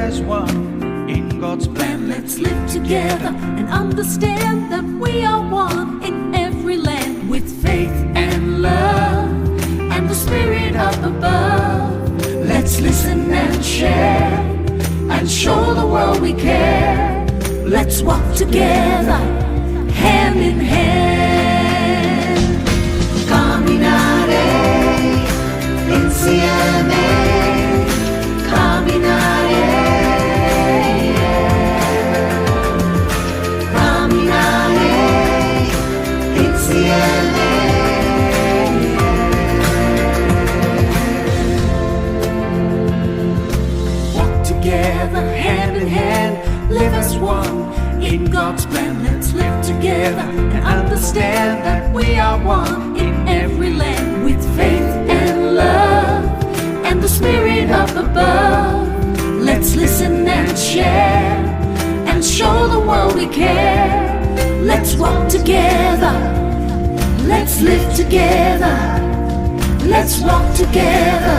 as one in God's plan. Let's live together and understand that we are one in every land, with faith and love and the spirit up above. Let's listen and share and show the world we care. Let's walk together, hand in hand. Camminare insieme, camminare, camminare insieme. Walk together, hand in hand, live as one in God's plan. Let's live together and understand that we are one in every land, with faith and love and the spirit up above. Let's listen and share and show the world we care. Let's walk together, let's live together, let's walk together.